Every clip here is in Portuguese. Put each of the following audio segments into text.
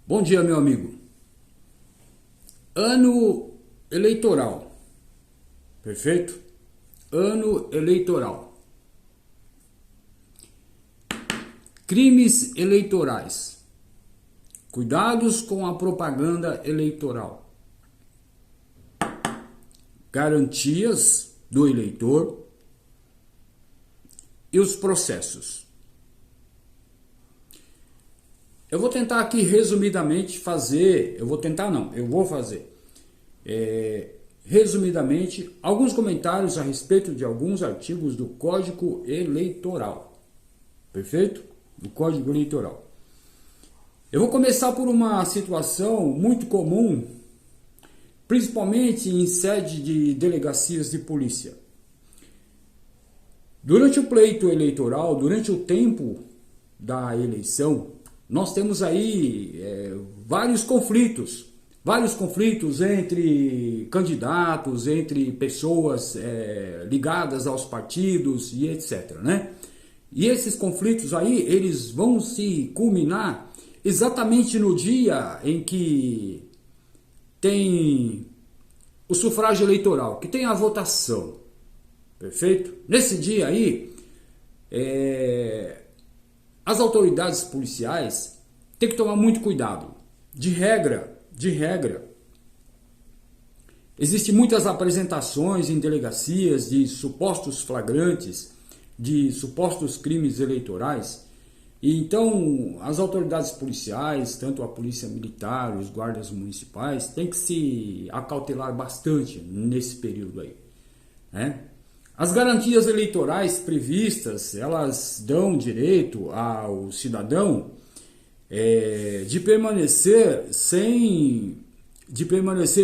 Bom dia, meu amigo. Ano eleitoral, perfeito? Ano eleitoral. Crimes eleitorais. Cuidados com a propaganda eleitoral. Garantias do eleitor e os processos. Eu vou tentar aqui resumidamente fazer, eu vou fazer resumidamente alguns comentários a respeito de alguns artigos do Código Eleitoral, perfeito? Do Código Eleitoral. Eu vou começar por uma situação muito comum, principalmente em sede de delegacias de polícia. Durante o pleito eleitoral, durante o tempo da eleição, nós temos aí vários conflitos entre candidatos, entre pessoas ligadas aos partidos e etc, né? E esses conflitos aí, eles vão se culminar exatamente no dia em que tem o sufrágio eleitoral, que tem a votação, perfeito? Nesse dia aí, as autoridades policiais têm que tomar muito cuidado. De regra, existem muitas apresentações em delegacias de supostos flagrantes, de supostos crimes eleitorais. E então, as autoridades policiais, tanto a polícia militar, os guardas municipais, têm que se acautelar bastante nesse período aí, né? As garantias eleitorais previstas, elas dão direito ao cidadão de permanecer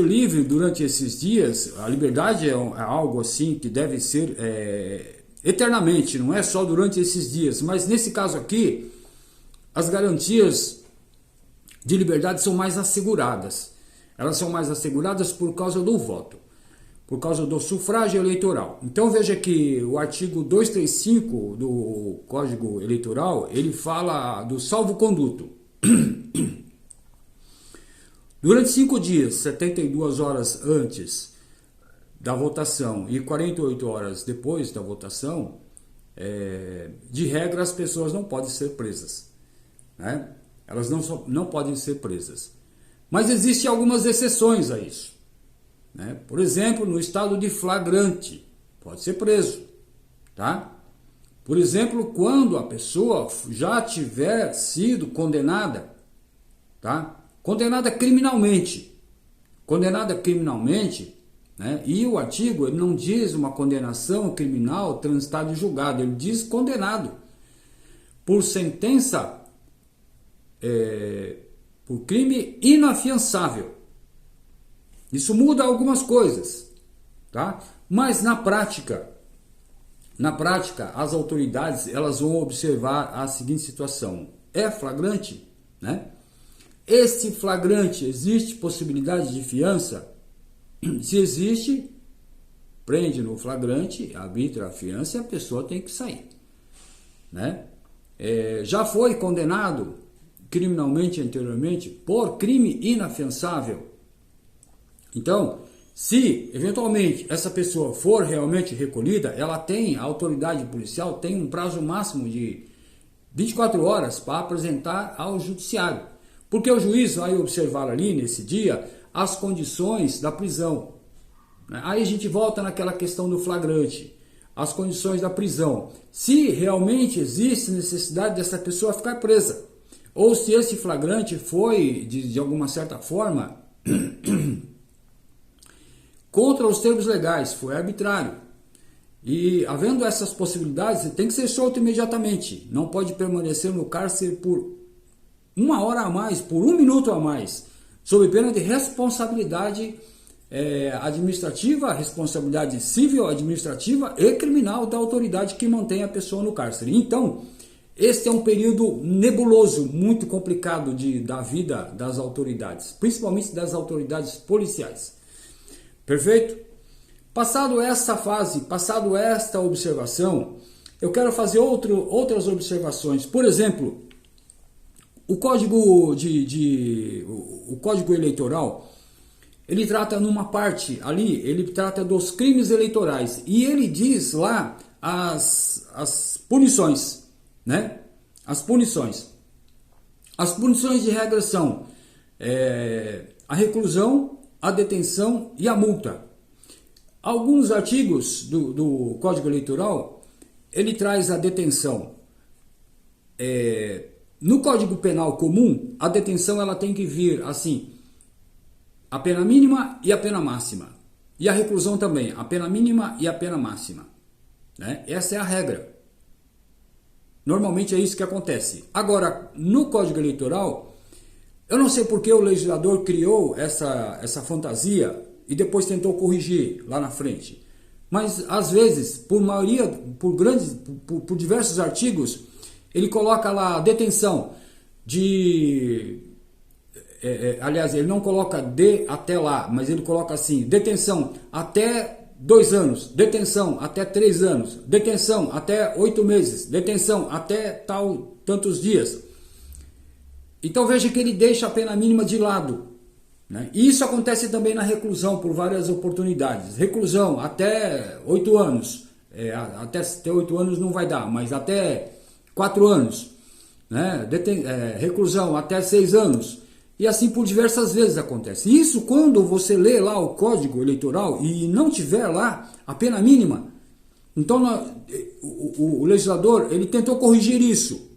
livre durante esses dias. A liberdade é algo assim que deve ser eternamente, não é só durante esses dias, mas nesse caso aqui, as garantias de liberdade são mais asseguradas. Elas são mais asseguradas por causa do voto, por causa do sufrágio eleitoral. Então veja que o artigo 235 do Código Eleitoral, ele fala do salvo-conduto. Durante 5 dias, 72 horas antes da votação e 48 horas depois da votação, de regra as pessoas não podem ser presas, né? Elas não podem ser presas. Mas existem algumas exceções a isso, né? Por exemplo, no estado de flagrante, pode ser preso, tá? Por exemplo, quando a pessoa já tiver sido condenada, tá? Condenada criminalmente, né? E o artigo ele não diz uma condenação criminal transitada em julgado, ele diz condenado por sentença por crime inafiançável. Isso muda algumas coisas, tá? Mas na prática, as autoridades elas vão observar a seguinte situação: é flagrante, né? Este flagrante, existe possibilidade de fiança? Se existe, prende no flagrante, arbitra a fiança e a pessoa tem que sair, né? Já foi condenado criminalmente anteriormente por crime inafiançável. Então, se eventualmente essa pessoa for realmente recolhida, a autoridade policial tem um prazo máximo de 24 horas para apresentar ao judiciário, porque o juiz vai observar ali nesse dia as condições da prisão. Aí a gente volta naquela questão do flagrante, as condições da prisão, se realmente existe necessidade dessa pessoa ficar presa, ou se esse flagrante foi de alguma certa forma contra os termos legais, foi arbitrário. E havendo essas possibilidades, ele tem que ser solto imediatamente, não pode permanecer no cárcere por 1 hora a mais, por 1 minuto a mais, sob pena de responsabilidade administrativa, responsabilidade civil, administrativa e criminal da autoridade que mantém a pessoa no cárcere. Então, este é um período nebuloso, muito complicado da vida das autoridades, principalmente das autoridades policiais. Perfeito? Passado essa fase, passado esta observação, eu quero fazer outras observações. Por exemplo, O Código Eleitoral, ele trata numa parte ali, ele trata dos crimes eleitorais e ele diz lá as punições, né? As punições de regra são a reclusão, a detenção e a multa. Alguns artigos do Código Eleitoral, ele traz a detenção. No Código Penal comum, a detenção ela tem que vir assim, a pena mínima e a pena máxima. E a reclusão também, a pena mínima e a pena máxima. Né? Essa é a regra. Normalmente é isso que acontece. Agora, no Código Eleitoral, eu não sei por que o legislador criou essa fantasia e depois tentou corrigir lá na frente. Mas, às vezes, por diversos artigos, ele coloca lá detenção aliás, ele não coloca de até lá, mas ele coloca assim, detenção até 2 anos, detenção até 3 anos, detenção até 8 meses, detenção até tantos dias. Então veja que ele deixa a pena mínima de lado. Né? E isso acontece também na reclusão por várias oportunidades. Reclusão até 8 anos, até 8 anos não vai dar, mas até 4 anos, né? Reclusão até 6 anos, e assim por diversas vezes acontece. Isso quando você lê lá o Código Eleitoral e não tiver lá a pena mínima. Então o legislador ele tentou corrigir isso,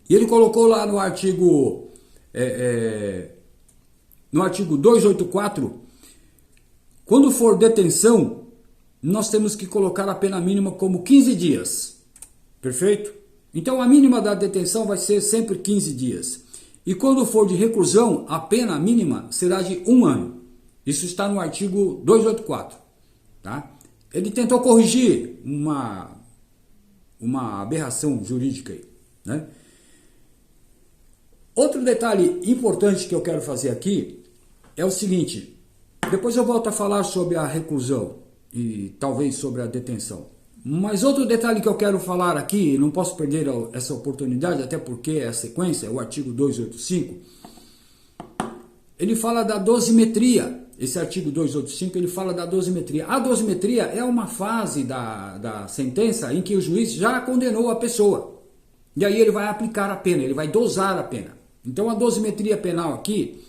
e ele colocou lá no artigo 284, quando for detenção, nós temos que colocar a pena mínima como 15 dias, perfeito? Então a mínima da detenção vai ser sempre 15 dias. E quando for de reclusão, a pena mínima será de 1 ano. Isso está no artigo 284. Tá? Ele tentou corrigir uma aberração jurídica aí. Né? Outro detalhe importante que eu quero fazer aqui é o seguinte. Depois eu volto a falar sobre a reclusão e talvez sobre a detenção. Mas outro detalhe que eu quero falar aqui, não posso perder essa oportunidade, até porque é a sequência, é o artigo 285, ele fala da dosimetria. Esse artigo 285 ele fala da dosimetria. A dosimetria é uma fase da sentença em que o juiz já condenou a pessoa. E aí ele vai aplicar a pena, ele vai dosar a pena. Então a dosimetria penal aqui,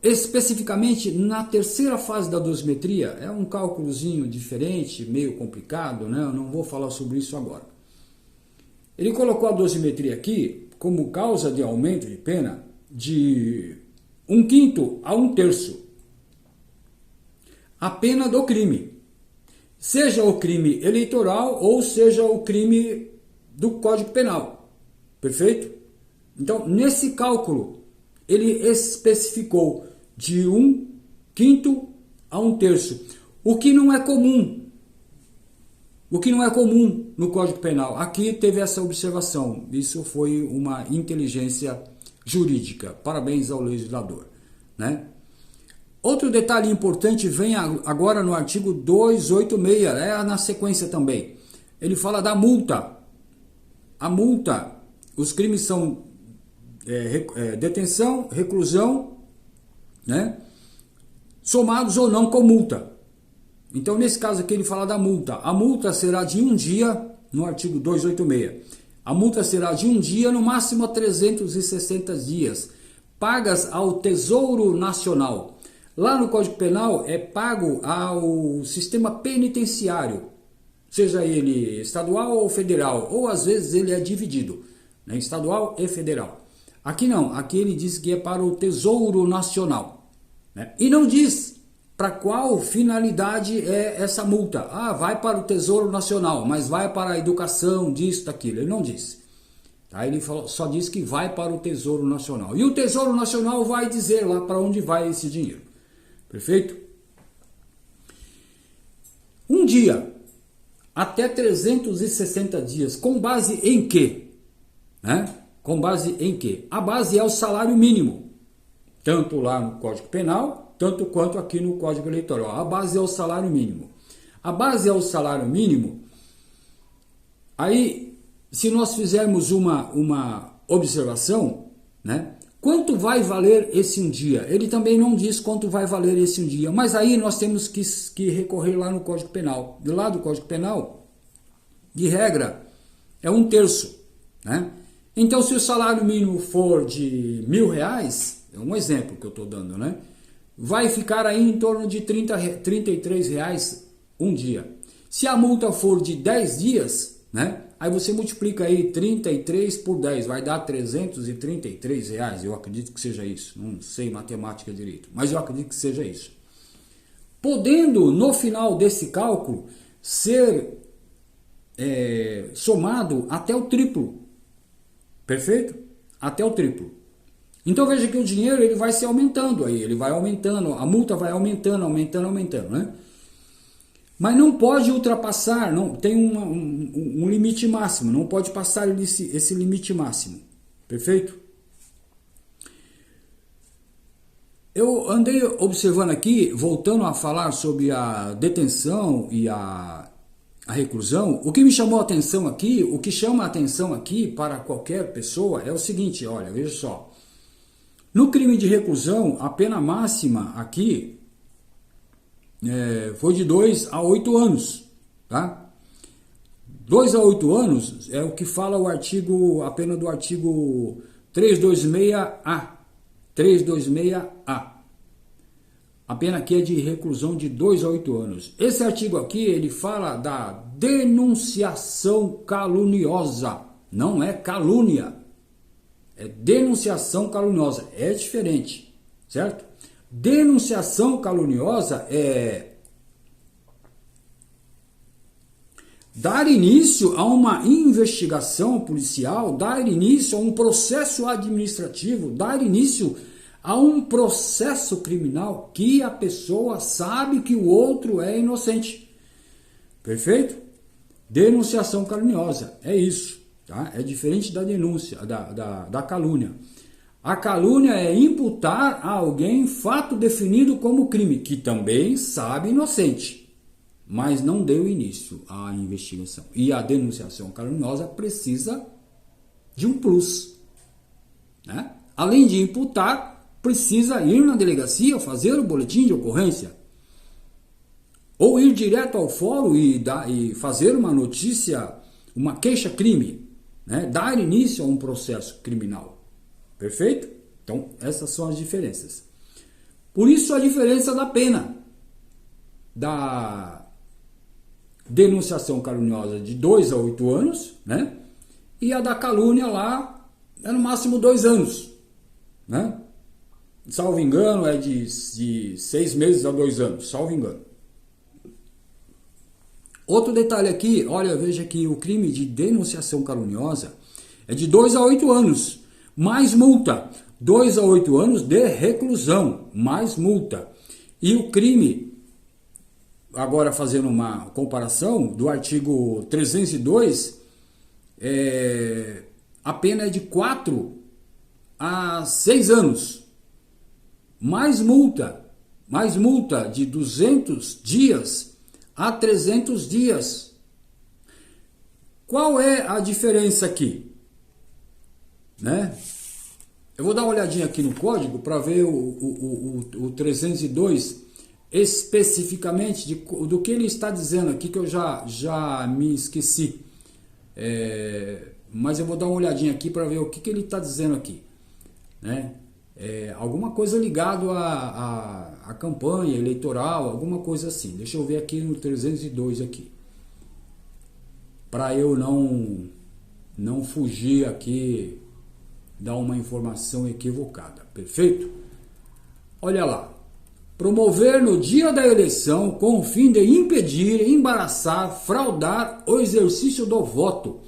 especificamente na terceira fase da dosimetria, é um cálculozinho diferente, meio complicado, né? Eu não vou falar sobre isso agora. Ele colocou a dosimetria aqui como causa de aumento de pena de 1/5 a 1/3 a pena do crime, seja o crime eleitoral ou seja o crime do Código Penal, perfeito? Então, nesse cálculo, ele especificou de 1/5 a 1/3, o que não é comum. O que não é comum no Código Penal. Aqui teve essa observação. Isso foi uma inteligência jurídica. Parabéns ao legislador. Né? Outro detalhe importante vem agora no artigo 286, na sequência também. Ele fala da multa. A multa, os crimes são detenção, reclusão, né? Somados ou não com multa. Então, nesse caso aqui, ele fala da multa. A multa será de 1 dia, no artigo 286. A multa será de 1 dia, no máximo a 360 dias, pagas ao Tesouro Nacional. Lá no Código Penal é pago ao sistema penitenciário, seja ele estadual ou federal, ou às vezes ele é dividido, né? Estadual e federal. Aqui não, aqui ele diz que é para o Tesouro Nacional, né? E não diz para qual finalidade é essa multa. Ah, vai para o Tesouro Nacional, mas vai para a educação, disso, daquilo. Ele não diz. Tá? Ele só diz que vai para o Tesouro Nacional. E o Tesouro Nacional vai dizer lá para onde vai esse dinheiro. Perfeito? 1 dia até 360 dias. Com base em quê? Né? Com base em quê? A base é o salário mínimo. Tanto lá no Código Penal, tanto quanto aqui no Código Eleitoral. A base é o salário mínimo. A base é o salário mínimo. Aí, se nós fizermos uma observação, né? Quanto vai valer esse um dia? Ele também não diz quanto vai valer esse um dia, mas aí nós temos que recorrer lá no Código Penal. Do lado do Código Penal, de regra, é 1/3, né? Então, se o salário mínimo for de R$1.000, é um exemplo que eu estou dando, né? Vai ficar aí em torno de R$33 um dia. Se a multa for de 10 dias, né? Aí você multiplica aí 33 por 10, vai dar R$333, eu acredito que seja isso. Não sei matemática direito, mas eu acredito que seja isso. Podendo, no final desse cálculo, ser somado até o triplo. Perfeito? Até o triplo. Então veja que o dinheiro ele vai se aumentando aí, ele vai aumentando, a multa vai aumentando, né? Mas não pode ultrapassar, não, tem um limite máximo, não pode passar esse limite máximo. Perfeito? Eu andei observando aqui, voltando a falar sobre a detenção e a reclusão, o que me chamou a atenção aqui, o que chama a atenção aqui para qualquer pessoa é o seguinte, olha, veja só. No crime de reclusão, a pena máxima aqui foi de 2 a 8 anos, tá? 2 a 8 anos é o que fala a pena do artigo 326A. 326A. A pena aqui é de reclusão de 2 a 8 anos. Esse artigo aqui, ele fala da denunciação caluniosa. Não é calúnia. É denunciação caluniosa. É diferente, certo? Denunciação caluniosa é dar início a uma investigação policial, dar início a um processo administrativo, dar início a um processo criminal que a pessoa sabe que o outro é inocente. Perfeito? Denunciação caluniosa, é isso, tá? É diferente da denúncia, da calúnia. A calúnia é imputar a alguém fato definido como crime, que também sabe inocente, mas não deu início à investigação. E a denunciação caluniosa precisa de um plus, né? Além de imputar, precisa ir na delegacia, fazer o boletim de ocorrência, ou ir direto ao fórum e fazer uma notícia, uma queixa-crime, né? Dar início a um processo criminal. Perfeito? Então, essas são as diferenças. Por isso, a diferença da pena da denunciação caluniosa de 2 a 8 anos, né? E a da calúnia lá é no máximo 2 anos, né? Salvo engano, é de 6 meses a 2 anos, salvo engano. Outro detalhe aqui, olha, veja que o crime de denunciação caluniosa é de 2 a 8 anos, mais multa. 2 a 8 anos de reclusão, mais multa. E o crime, agora fazendo uma comparação, do artigo 302, a pena é de 4 a 6 anos. Mais multa de 200 dias a 300 dias. Qual é a diferença aqui? Né? Eu vou dar uma olhadinha aqui no código para ver o 302 especificamente do que ele está dizendo aqui, que eu já me esqueci. Mas eu vou dar uma olhadinha aqui para ver o que ele está dizendo aqui, né? Alguma coisa ligado à campanha eleitoral, alguma coisa assim. Deixa eu ver aqui no 302 aqui, para eu não fugir aqui, dar uma informação equivocada. Perfeito? Olha lá. Promover no dia da eleição com o fim de impedir, embaraçar, fraudar o exercício do voto.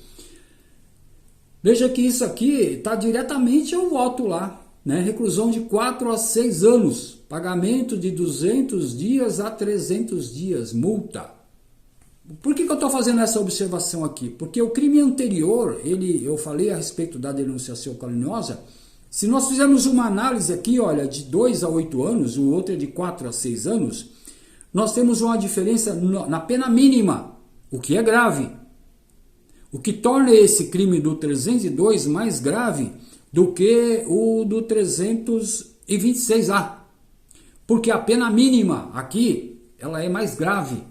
Veja que isso aqui está diretamente ao voto lá. Né? Reclusão de 4 a 6 anos, pagamento de 200 dias a 300 dias, multa. Por que eu estou fazendo essa observação aqui? Porque o crime anterior, eu falei a respeito da denunciação caluniosa, se nós fizermos uma análise aqui, olha, de 2 a 8 anos, o outro é de 4 a 6 anos, nós temos uma diferença na pena mínima, o que é grave. o que torna esse crime do 302 mais grave do que o do 326A. Porque a pena mínima aqui, ela é mais grave.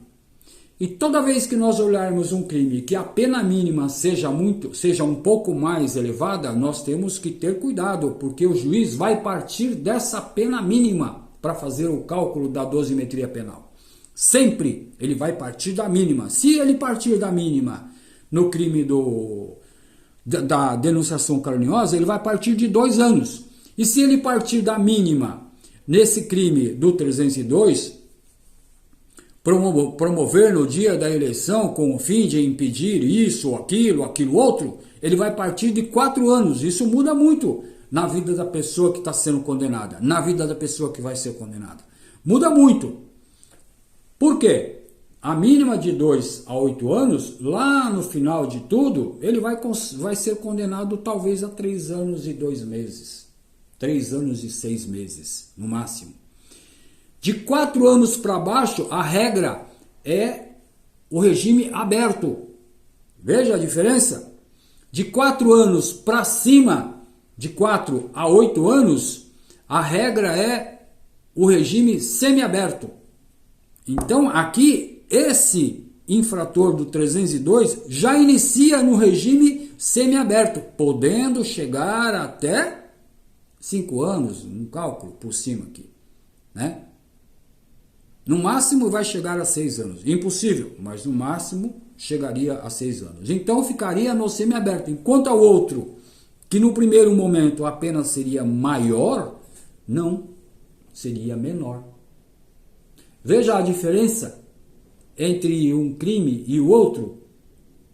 E toda vez que nós olharmos um crime que a pena mínima seja um pouco mais elevada, nós temos que ter cuidado, porque o juiz vai partir dessa pena mínima para fazer o cálculo da dosimetria penal. Sempre ele vai partir da mínima. Se ele partir da mínima no crime da denunciação caluniosa, ele vai partir de 2 anos. E se ele partir da mínima nesse crime do 302, promover no dia da eleição com o fim de impedir isso, aquilo outro, ele vai partir de 4 anos. Isso muda muito na vida da pessoa que está sendo condenada, na vida da pessoa que vai ser condenada. Muda muito. Por quê? A mínima de 2 a 8 anos, lá no final de tudo, ele vai ser condenado talvez a 3 anos e 2 meses. 3 anos e 6 meses, no máximo. De 4 anos para baixo, a regra é o regime aberto. Veja a diferença? De 4 anos para cima, de 4 a 8 anos, a regra é o regime semiaberto. Então, aqui, esse infrator do 302 já inicia no regime semiaberto, podendo chegar até 5 anos, um cálculo por cima aqui, né? No máximo vai chegar a 6 anos. Impossível, mas no máximo chegaria a 6 anos. Então ficaria no semiaberto. Enquanto ao outro, que no primeiro momento a pena seria maior, não, seria menor. Veja a diferença entre um crime e o outro,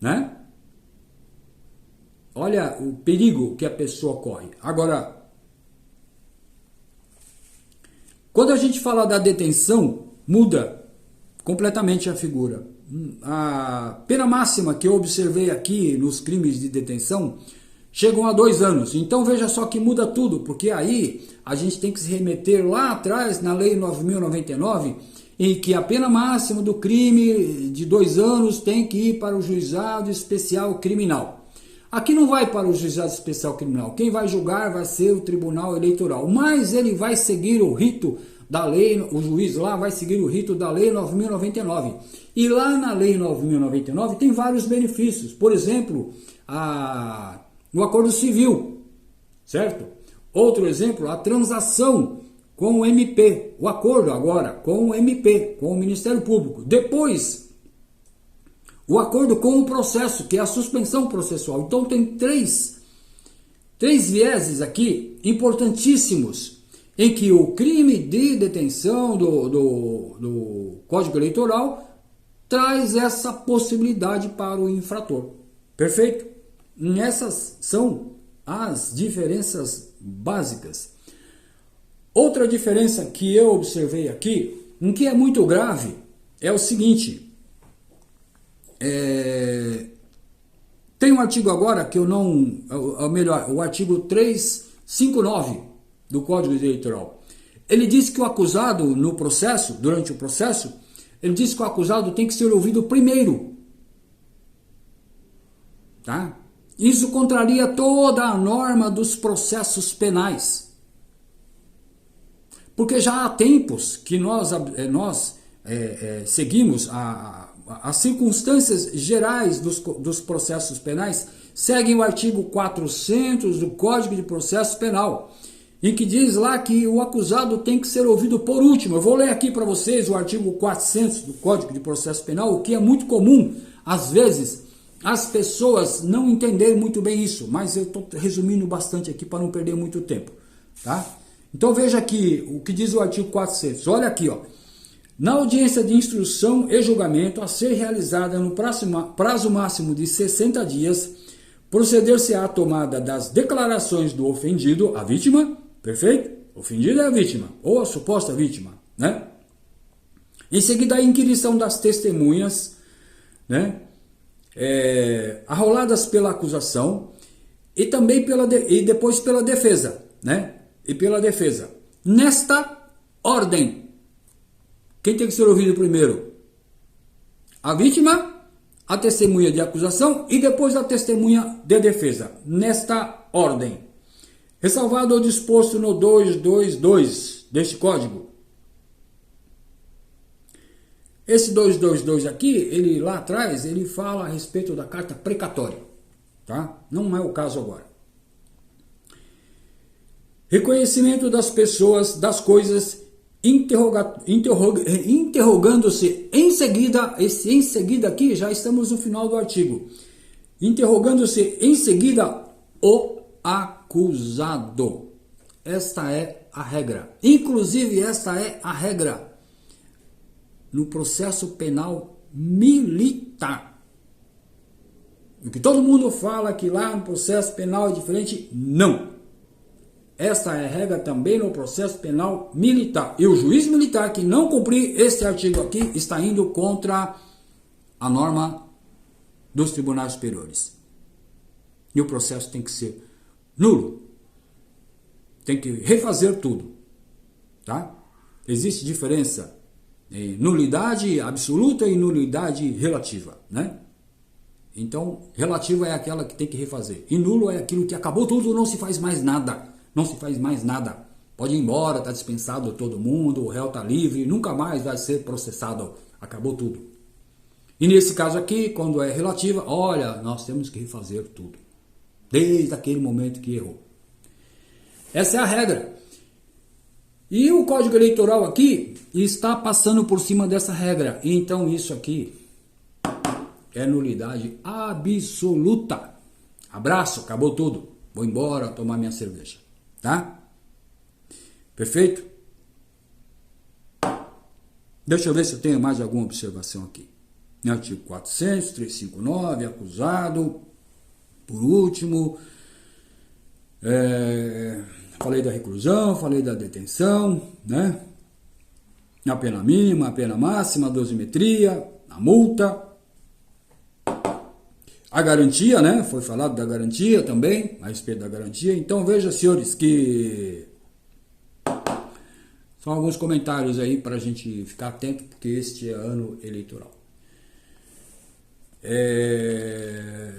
né? Olha o perigo que a pessoa corre. Agora, quando a gente fala da detenção, muda completamente a figura. A pena máxima que eu observei aqui nos crimes de detenção chegam a 2 anos. Então veja só que muda tudo, porque aí a gente tem que se remeter lá atrás na Lei 9.099, em que a pena máxima do crime de 2 anos tem que ir para o Juizado Especial Criminal. Aqui não vai para o Juizado Especial Criminal. Quem vai julgar vai ser o Tribunal Eleitoral, mas ele vai seguir o rito da lei, o juiz lá vai seguir o rito da Lei 9.099. E lá na Lei 9.099 tem vários benefícios. Por exemplo, o acordo civil, certo? Outro exemplo, a transação com o MP, o acordo agora com o MP, com o Ministério Público. Depois, o acordo com o processo, que é a suspensão processual. Então tem três vieses aqui importantíssimos, em que o crime de detenção do Código Eleitoral traz essa possibilidade para o infrator. Perfeito? Essas são as diferenças básicas. Outra diferença que eu observei aqui, em que é muito grave, é o seguinte. Tem um artigo agora que eu não... melhor, o artigo 359 do Código Eleitoral. Ele diz que o acusado no processo, durante o processo, ele diz que o acusado tem que ser ouvido primeiro. Tá? Isso contraria toda a norma dos processos penais. Porque já há tempos que nós seguimos as circunstâncias gerais dos processos penais, seguem o artigo 400 do Código de Processo Penal, em que diz lá que o acusado tem que ser ouvido por último. Eu vou ler aqui para vocês o artigo 400 do Código de Processo Penal, o que é muito comum, às vezes, as pessoas não entenderem muito bem isso, mas eu estou resumindo bastante aqui para não perder muito tempo, tá? Então veja aqui o que diz o artigo 400, olha aqui, ó. Na audiência de instrução e julgamento a ser realizada no prazo máximo de 60 dias, proceder-se-á à tomada das declarações do ofendido, a vítima, perfeito? Ofendido é a vítima, ou a suposta vítima, né? Em seguida, a inquirição das testemunhas, né? Arroladas pela acusação e também depois pela defesa, né? E pela defesa. Nesta ordem, quem tem que ser ouvido primeiro? A vítima a testemunha de acusação e depois a testemunha de defesa, nesta ordem. Ressalvado o disposto no 222 deste código. Esse 222 aqui, ele lá atrás, ele fala a respeito da carta precatória, tá? Não é o caso agora. Reconhecimento das pessoas, das coisas, interrogando-se em seguida, esse em seguida aqui, já estamos no final do artigo. Interrogando-se em seguida o acusado. Esta é a regra. Inclusive, esta é a regra no processo penal militar. O que todo mundo fala que lá no processo penal é diferente, não. Esta é a regra também no processo penal militar. E o juiz militar que não cumprir este artigo aqui está indo contra a norma dos tribunais superiores. E o processo tem que ser nulo. Tem que refazer tudo. Tá? Existe diferença em nulidade absoluta e nulidade relativa, né? Então, relativa é aquela que tem que refazer. E nulo é aquilo que acabou tudo, não se faz mais nada. Não se faz mais nada. Pode ir embora, está dispensado todo mundo, o réu está livre, nunca mais vai ser processado. Acabou tudo. E nesse caso aqui, quando é relativa, olha, nós temos que refazer tudo. Desde aquele momento que errou. Essa é a regra. E o Código Eleitoral aqui está passando por cima dessa regra. Então isso aqui é nulidade absoluta. Abraço, acabou tudo. Vou embora tomar minha cerveja. Tá? Perfeito? Deixa eu ver se eu tenho mais alguma observação aqui. No artigo 400, 359, acusado. Por último, falei da reclusão, falei da detenção, né? A pena mínima, a pena máxima, a dosimetria, a multa. A garantia, né? Foi falado da garantia também, a respeito da garantia. Então veja, senhores, que são alguns comentários aí para a gente ficar atento, porque este é ano eleitoral.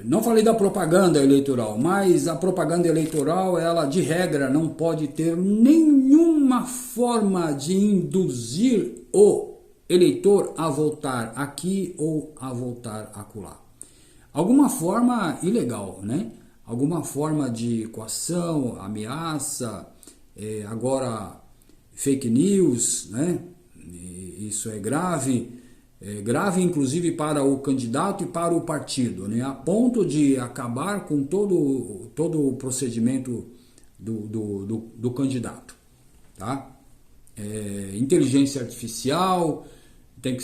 Não falei da propaganda eleitoral, mas a propaganda eleitoral, ela de regra não pode ter nenhuma forma de induzir o eleitor a votar aqui ou a votar acolá. Alguma forma ilegal, né? Alguma forma de coação, ameaça, agora fake news, né? Isso é grave. Grave inclusive para o candidato e para o partido, né? A ponto de acabar com todo o procedimento do candidato, tá? Inteligência artificial,